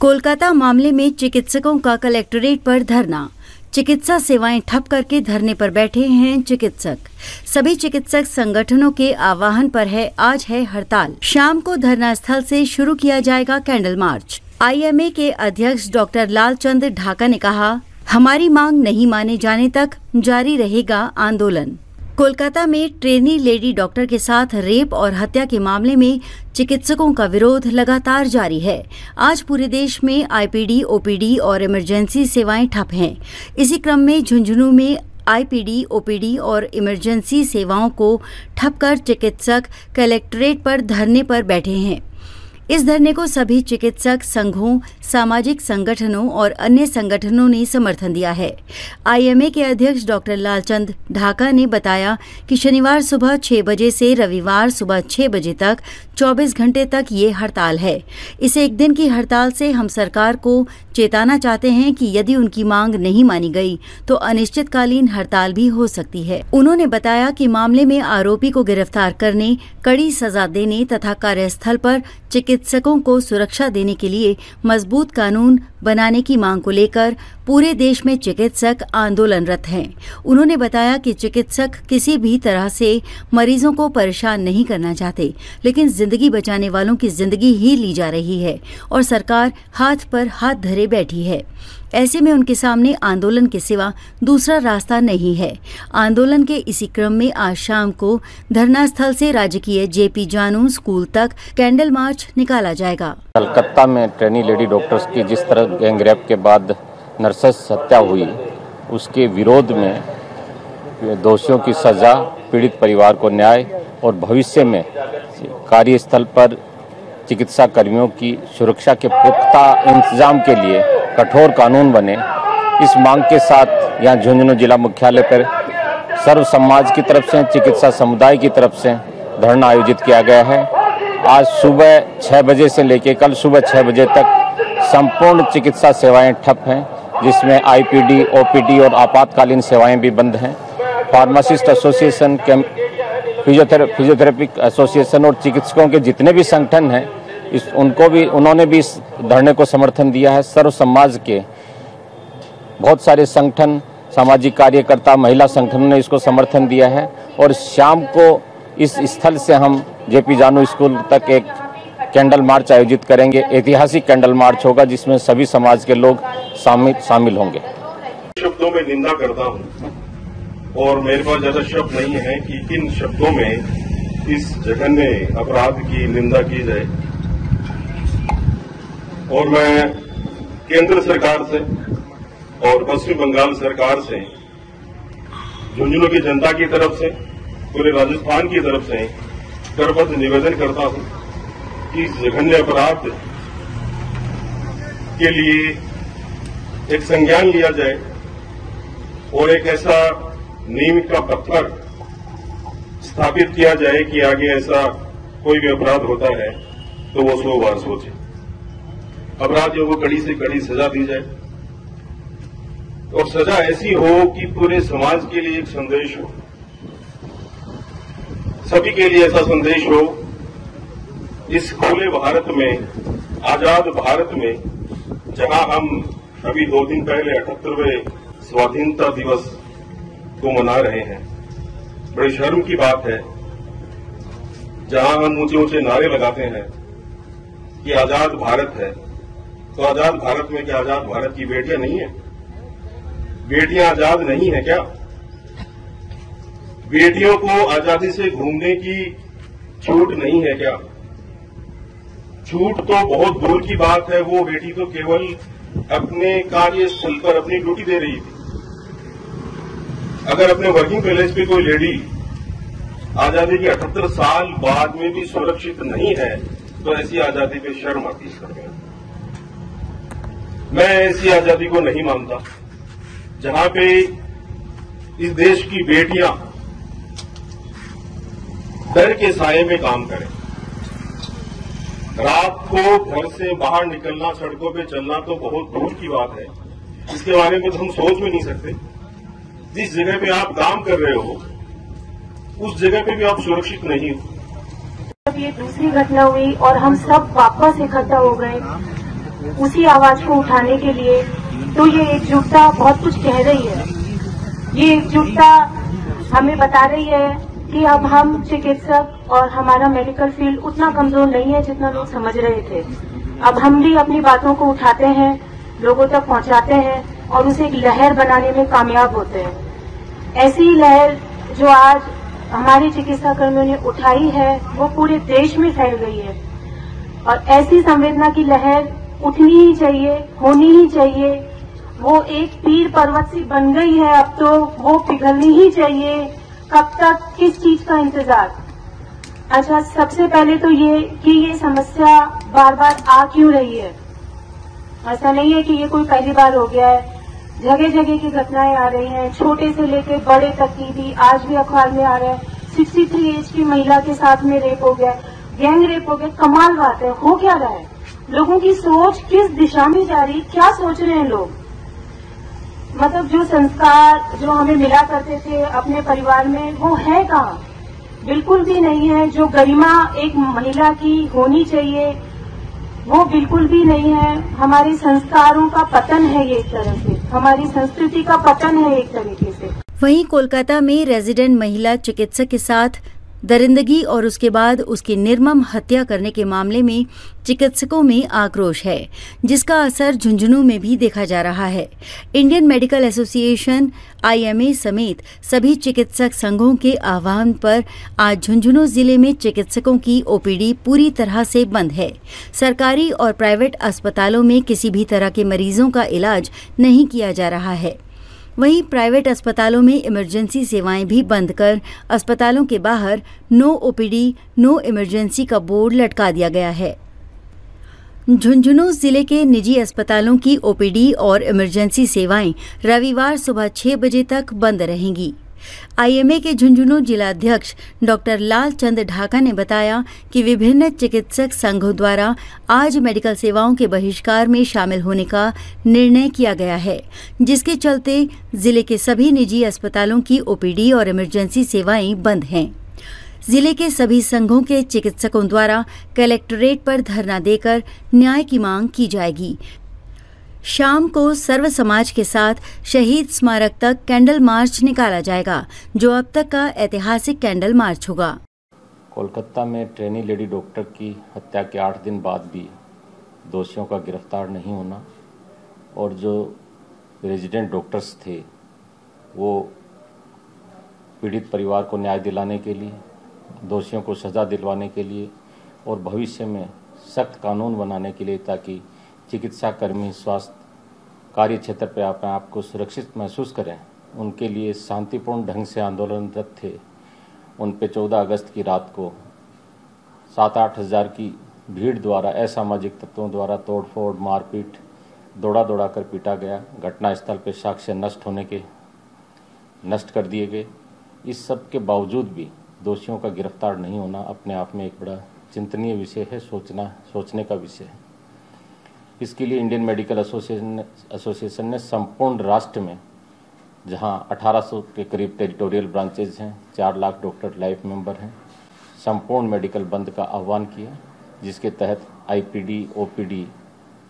कोलकाता मामले में चिकित्सकों का कलेक्ट्रेट पर धरना। चिकित्सा सेवाएं ठप करके धरने पर बैठे हैं चिकित्सक। सभी चिकित्सक संगठनों के आह्वान पर आज है हड़ताल। शाम को धरना स्थल से शुरू किया जाएगा कैंडल मार्च। IMA के अध्यक्ष डॉक्टर लालचंद ढाका ने कहा, हमारी मांग नहीं माने जाने तक जारी रहेगा आंदोलन। कोलकाता में ट्रेनी लेडी डॉक्टर के साथ रेप और हत्या के मामले में चिकित्सकों का विरोध लगातार जारी है। आज पूरे देश में IPD, OPD और इमरजेंसी सेवाएं ठप हैं। इसी क्रम में झुंझुनू में IPD, OPD और इमरजेंसी सेवाओं को ठप कर चिकित्सक कलेक्ट्रेट पर धरने पर बैठे हैं। इस धरने को सभी चिकित्सक संघों, सामाजिक संगठनों और अन्य संगठनों ने समर्थन दिया है। IMA के अध्यक्ष डॉक्टर लालचंद ढाका ने बताया कि शनिवार सुबह 6 बजे से रविवार सुबह 6 बजे तक 24 घंटे तक ये हड़ताल है। इस एक दिन की हड़ताल से हम सरकार को चेताना चाहते हैं कि यदि उनकी मांग नहीं मानी गई तो अनिश्चितकालीन हड़ताल भी हो सकती है। उन्होंने बताया कि मामले में आरोपी को गिरफ्तार करने, कड़ी सजा देने तथा कार्यस्थल पर चिकित्सकों को सुरक्षा देने के लिए मजबूत कानून बनाने की मांग को लेकर पूरे देश में चिकित्सक आंदोलनरत हैं। उन्होंने बताया कि चिकित्सक किसी भी तरह से मरीजों को परेशान नहीं करना चाहते, लेकिन जिंदगी बचाने वालों की जिंदगी ही ली जा रही है और सरकार हाथ पर हाथ धरे बैठी है। ऐसे में उनके सामने आंदोलन के सिवा दूसरा रास्ता नहीं है। आंदोलन के इसी क्रम में आज शाम को धरना स्थल से राजकीय JP जानू स्कूल तक कैंडल मार्च निकाला जाएगा। कलकत्ता में ट्रेनी लेडी डॉक्टर्स की जिस तरह गैंगरेप के बाद नर्सेस हत्या हुई, उसके विरोध में दोषियों की सजा, पीड़ित परिवार को न्याय और भविष्य में कार्यस्थल पर चिकित्सा कर्मियों की सुरक्षा के पुख्ता इंतजाम के लिए कठोर कानून बने, इस मांग के साथ यहाँ झुंझुनू जिला मुख्यालय पर सर्व समाज की तरफ से, चिकित्सा समुदाय की तरफ से धरना आयोजित किया गया है। आज सुबह 6 बजे से लेकर कल सुबह 6 बजे तक संपूर्ण चिकित्सा सेवाएं ठप हैं, जिसमें IPD, OPD और आपातकालीन सेवाएं भी बंद हैं। फार्मासिस्ट एसोसिएशन, फिजियोथेरेपी एसोसिएशन और चिकित्सकों के जितने भी संगठन हैं, उन्होंने भी इस धरने को समर्थन दिया है। सर्व समाज के बहुत सारे संगठन, सामाजिक कार्यकर्ता, महिला संगठनों ने इसको समर्थन दिया है और शाम को इस स्थल से हम JP जानू स्कूल तक एक कैंडल मार्च आयोजित करेंगे। ऐतिहासिक कैंडल मार्च होगा जिसमें सभी समाज के लोग शामिल होंगे। शब्दों में निंदा करता हूं और मेरे पास ज्यादा शब्द नहीं है कि किन शब्दों में इस जघन्य अपराध की निंदा की जाए। और मैं केंद्र सरकार से और पश्चिम बंगाल सरकार से, झुंझुनू की जनता की तरफ से, पूरे राजस्थान की तरफ से करबद्ध निवेदन करता हूं कि इस जघन्य अपराध के लिए एक संज्ञान लिया जाए और एक ऐसा नींव का पत्थर स्थापित किया जाए कि आगे ऐसा कोई भी अपराध होता है तो वो 100 बार सोचे। अपराधियों को कड़ी से कड़ी सजा दी जाए और सजा ऐसी हो कि पूरे समाज के लिए एक संदेश हो, सभी के लिए ऐसा संदेश हो। इस खुले भारत में, आजाद भारत में, जहां हम अभी 2 दिन पहले 78वें स्वाधीनता दिवस को मना रहे हैं, बड़े शर्म की बात है, जहां हम ऊंचे ऊंचे नारे लगाते हैं कि आजाद भारत है, तो आजाद भारत में क्या आजाद भारत की बेटियां नहीं है? बेटियां आजाद नहीं है क्या? बेटियों को आजादी से घूमने की छूट नहीं है क्या? छूट तो बहुत दूर की बात है, वो बेटी तो केवल अपने कार्यस्थल पर अपनी ड्यूटी दे रही थी। अगर अपने वर्किंग प्लेस पे कोई लेडी आजादी के 78 साल बाद में भी सुरक्षित नहीं है तो ऐसी आजादी पे शर्म आती है। मैं ऐसी आजादी को नहीं मानता जहां पे इस देश की बेटियां डर के साये में काम करें। रात को घर से बाहर निकलना, सड़कों पे चलना तो बहुत दूर की बात है, इसके बारे में तो हम सोच भी नहीं सकते। जिस जगह पे आप काम कर रहे हो उस जगह पे भी आप सुरक्षित नहीं हो। ये दूसरी घटना हुई और हम सब वापस इकट्ठा हो गए उसी आवाज को उठाने के लिए, तो ये एकजुटता बहुत कुछ कह रही है। ये एकजुटता हमें बता रही है कि अब हम चिकित्सक और हमारा मेडिकल फील्ड उतना कमजोर नहीं है जितना लोग समझ रहे थे। अब हम भी अपनी बातों को उठाते हैं, लोगों तक पहुंचाते हैं और उसे एक लहर बनाने में कामयाब होते हैं। ऐसी लहर जो आज हमारे चिकित्सा कर्मियों ने उठाई है वो पूरे देश में फैल गई है और ऐसी संवेदना की लहर उठनी ही चाहिए, होनी ही चाहिए। वो एक पीर पर्वत सी बन गई है, अब तो वो पिघलनी ही चाहिए। कब तक, किस चीज का इंतजार? अच्छा, सबसे पहले तो ये कि ये समस्या बार बार आ क्यों रही है। ऐसा नहीं है कि ये कोई पहली बार हो गया है, जगह जगह की घटनाएं आ रही हैं, छोटे से लेके बड़े तक की भी। आज भी अखबार में आ रहा है 63 एज की महिला के साथ में रेप हो गया, गैंग रेप हो गया। कमाल बात है, हो क्या रहा है? लोगों की सोच किस दिशा में जा रही, क्या सोच रहे हैं लोग? मतलब जो संस्कार जो हमें मिला करते थे अपने परिवार में, वो है कहाँ? बिल्कुल भी नहीं है। जो गरिमा एक महिला की होनी चाहिए वो बिल्कुल भी नहीं है। हमारे संस्कारों का पतन है ये, एक तरह से हमारी संस्कृति का पतन है एक तरीके से। वहीं कोलकाता में रेजिडेंट महिला चिकित्सक के साथ दरिंदगी और उसके बाद उसकी निर्मम हत्या करने के मामले में चिकित्सकों में आक्रोश है, जिसका असर झुंझुनू में भी देखा जा रहा है। इंडियन मेडिकल एसोसिएशन IMA समेत सभी चिकित्सक संघों के आह्वान पर आज झुंझुनू जिले में चिकित्सकों की OPD पूरी तरह से बंद है। सरकारी और प्राइवेट अस्पतालों में किसी भी तरह के मरीजों का इलाज नहीं किया जा रहा है। वहीं प्राइवेट अस्पतालों में इमरजेंसी सेवाएं भी बंद कर अस्पतालों के बाहर नो OPD नो इमरजेंसी का बोर्ड लटका दिया गया है। झुंझुनू जिले के निजी अस्पतालों की OPD और इमरजेंसी सेवाएं रविवार सुबह 6 बजे तक बंद रहेंगी। IMA के झुंझुनू जिलाध्यक्ष डॉक्टर लाल चंद ढाका ने बताया कि विभिन्न चिकित्सक संघों द्वारा आज मेडिकल सेवाओं के बहिष्कार में शामिल होने का निर्णय किया गया है, जिसके चलते जिले के सभी निजी अस्पतालों की OPD और इमरजेंसी सेवाएं बंद हैं। जिले के सभी संघों के चिकित्सकों द्वारा कलेक्ट्रेट पर धरना देकर न्याय की मांग की जाएगी। शाम को सर्व समाज के साथ शहीद स्मारक तक कैंडल मार्च निकाला जाएगा, जो अब तक का ऐतिहासिक कैंडल मार्च होगा। कोलकाता में ट्रेनी लेडी डॉक्टर की हत्या के 8 दिन बाद भी दोषियों का गिरफ्तार नहीं होना और जो रेजिडेंट डॉक्टर्स थे वो पीड़ित परिवार को न्याय दिलाने के लिए, दोषियों को सज़ा दिलवाने के लिए और भविष्य में सख्त कानून बनाने के लिए, ताकि चिकित्सा कर्मी स्वास्थ्य कार्य क्षेत्र पर अपने आप को सुरक्षित महसूस करें, उनके लिए शांतिपूर्ण ढंग से आंदोलनरत थे। उन पे 14 अगस्त की रात को 7-8 हज़ार की भीड़ द्वारा असामाजिक तत्वों द्वारा तोड़फोड़, मारपीट, दौड़ा कर पीटा गया। घटनास्थल पर साक्ष्य नष्ट कर दिए गए। इस सब के बावजूद भी दोषियों का गिरफ्तार नहीं होना अपने आप में एक बड़ा चिंतनीय विषय है, सोचने का विषय है। इसके लिए इंडियन मेडिकल एसोसिएशन ने संपूर्ण राष्ट्र में, जहां 1800 के करीब टेरिटोरियल ब्रांचेज हैं, 4 लाख डॉक्टर लाइफ मेंबर हैं, संपूर्ण मेडिकल बंद का आह्वान किया, जिसके तहत IPD, OPD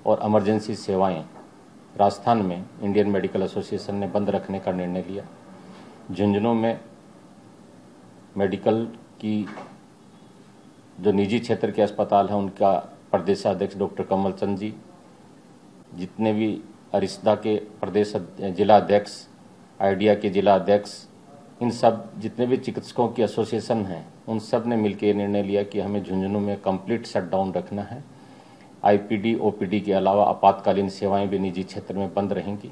और इमरजेंसी सेवाएं राजस्थान में इंडियन मेडिकल एसोसिएशन ने बंद रखने का निर्णय लिया। झुंझुनू में मेडिकल की जो निजी क्षेत्र के अस्पताल हैं उनका प्रदेशाध्यक्ष डॉक्टर कमल चंद जी, जितने भी अरिस्दा के प्रदेश जिला अध्यक्ष, आइडिया के जिला अध्यक्ष, इन सब जितने भी चिकित्सकों की एसोसिएशन हैं, उन सब ने मिलकर ये निर्णय लिया कि हमें झुंझुनू में कंप्लीट शटडाउन रखना है। IPD, OPD के अलावा आपातकालीन सेवाएं भी निजी क्षेत्र में बंद रहेंगी।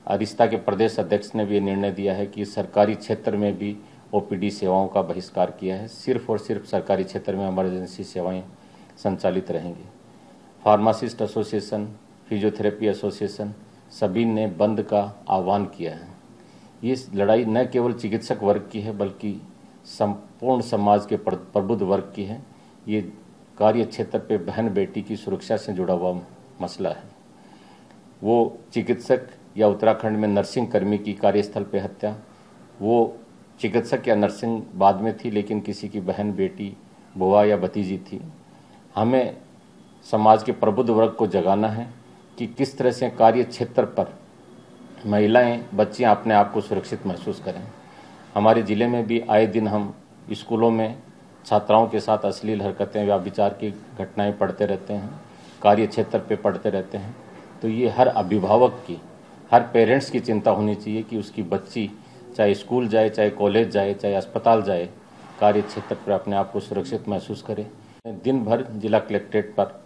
अरिस्दा के प्रदेश अध्यक्ष ने भी ये निर्णय दिया है कि सरकारी क्षेत्र में भी OPD सेवाओं का बहिष्कार किया है। सिर्फ और सिर्फ सरकारी क्षेत्र में इमरजेंसी सेवाएं संचालित रहेंगी। फार्मासिस्ट एसोसिएशन, फिजियोथेरेपी एसोसिएशन सभी ने बंद का आह्वान किया है। ये लड़ाई न केवल चिकित्सक वर्ग की है बल्कि संपूर्ण समाज के प्रबुद्ध वर्ग की है। ये कार्य क्षेत्र पे बहन बेटी की सुरक्षा से जुड़ा हुआ मसला है। वो चिकित्सक या उत्तराखंड में नर्सिंग कर्मी की कार्यस्थल पे हत्या, वो चिकित्सक या नर्सिंग बाद में थी लेकिन किसी की बहन, बेटी, बुआ या भतीजी थी। हमें समाज के प्रबुद्ध वर्ग को जगाना है कि किस तरह से कार्य क्षेत्र पर महिलाएं बच्चियां अपने आप को सुरक्षित महसूस करें। हमारे ज़िले में भी आए दिन हम स्कूलों में छात्राओं के साथ अश्लील हरकतें या विचार की घटनाएं पढ़ते रहते हैं, कार्य क्षेत्र पे पढ़ते रहते हैं। तो ये हर अभिभावक की, हर पेरेंट्स की चिंता होनी चाहिए कि उसकी बच्ची चाहे स्कूल जाए, चाहे कॉलेज जाए, चाहे अस्पताल जाए, कार्य क्षेत्र पर अपने आप को सुरक्षित महसूस करे। दिन भर जिला कलेक्ट्रेट पर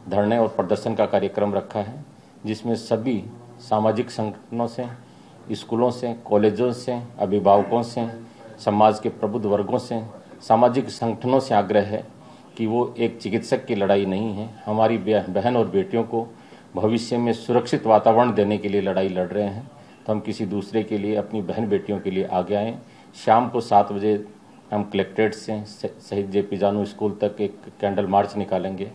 धरने और प्रदर्शन का कार्यक्रम रखा है, जिसमें सभी सामाजिक संगठनों से, स्कूलों से, कॉलेजों से, अभिभावकों से, समाज के प्रबुद्ध वर्गों से, सामाजिक संगठनों से आग्रह है कि वो एक चिकित्सक की लड़ाई नहीं है, हमारी बहन और बेटियों को भविष्य में सुरक्षित वातावरण देने के लिए लड़ाई लड़ रहे हैं। तो हम किसी दूसरे के लिए, अपनी बहन बेटियों के लिए आगे आएँ। शाम को 7 बजे हम कलेक्ट्रेट से शहीद JP जानू स्कूल तक एक कैंडल मार्च निकालेंगे,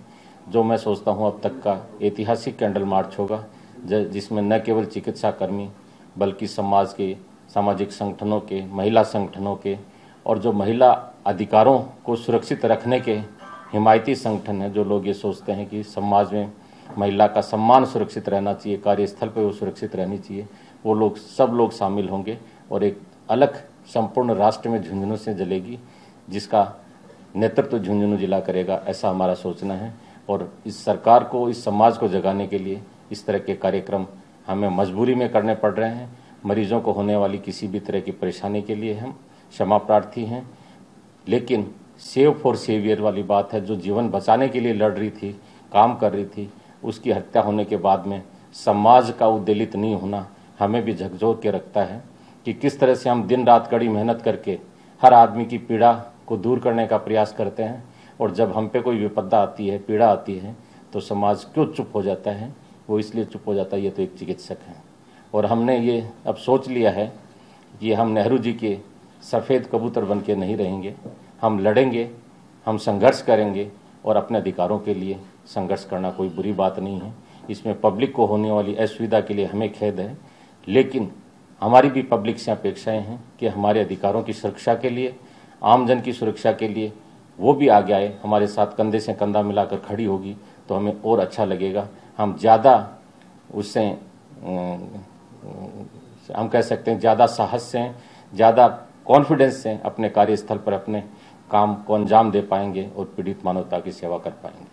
जो मैं सोचता हूँ अब तक का ऐतिहासिक कैंडल मार्च होगा, जिसमें न केवल चिकित्सा कर्मी बल्कि समाज के, सामाजिक संगठनों के, महिला संगठनों के और जो महिला अधिकारों को सुरक्षित रखने के हिमायती संगठन हैं, जो लोग ये सोचते हैं कि समाज में महिला का सम्मान सुरक्षित रहना चाहिए, कार्यस्थल पर वो सुरक्षित रहनी चाहिए, वो लोग, सब लोग शामिल होंगे और एक अलग संपूर्ण राष्ट्र में झुंझुनू से जलेगी, जिसका नेतृत्व झुंझुनू जिला करेगा, ऐसा हमारा सोचना है। और इस सरकार को, इस समाज को जगाने के लिए इस तरह के कार्यक्रम हमें मजबूरी में करने पड़ रहे हैं। मरीजों को होने वाली किसी भी तरह की परेशानी के लिए हम क्षमा प्रार्थी हैं, लेकिन सेव फॉर सेवियर वाली बात है, जो जीवन बचाने के लिए लड़ रही थी, काम कर रही थी, उसकी हत्या होने के बाद में समाज का उद्वेलित नहीं होना हमें भी झकझोर के रखता है कि किस तरह से हम दिन रात कड़ी मेहनत करके हर आदमी की पीड़ा को दूर करने का प्रयास करते हैं, और जब हम पे कोई विपदा आती है, पीड़ा आती है, तो समाज क्यों चुप हो जाता है? वो इसलिए चुप हो जाता है, ये तो एक चिकित्सक हैं। और हमने ये अब सोच लिया है कि हम नेहरू जी के सफ़ेद कबूतर बन के नहीं रहेंगे, हम लड़ेंगे, हम संघर्ष करेंगे, और अपने अधिकारों के लिए संघर्ष करना कोई बुरी बात नहीं है। इसमें पब्लिक को होने वाली असुविधा के लिए हमें खेद है, लेकिन हमारी भी पब्लिक से अपेक्षाएं हैं कि हमारे अधिकारों की सुरक्षा के लिए, आमजन की सुरक्षा के लिए वो भी आगे आए, हमारे साथ कंधे से कंधा मिलाकर खड़ी होगी तो हमें और अच्छा लगेगा। हम ज़्यादा उससे, हम कह सकते हैं ज़्यादा साहस से, ज़्यादा कॉन्फिडेंस से अपने कार्यस्थल पर अपने काम को अंजाम दे पाएंगे और पीड़ित मानवता की सेवा कर पाएंगे।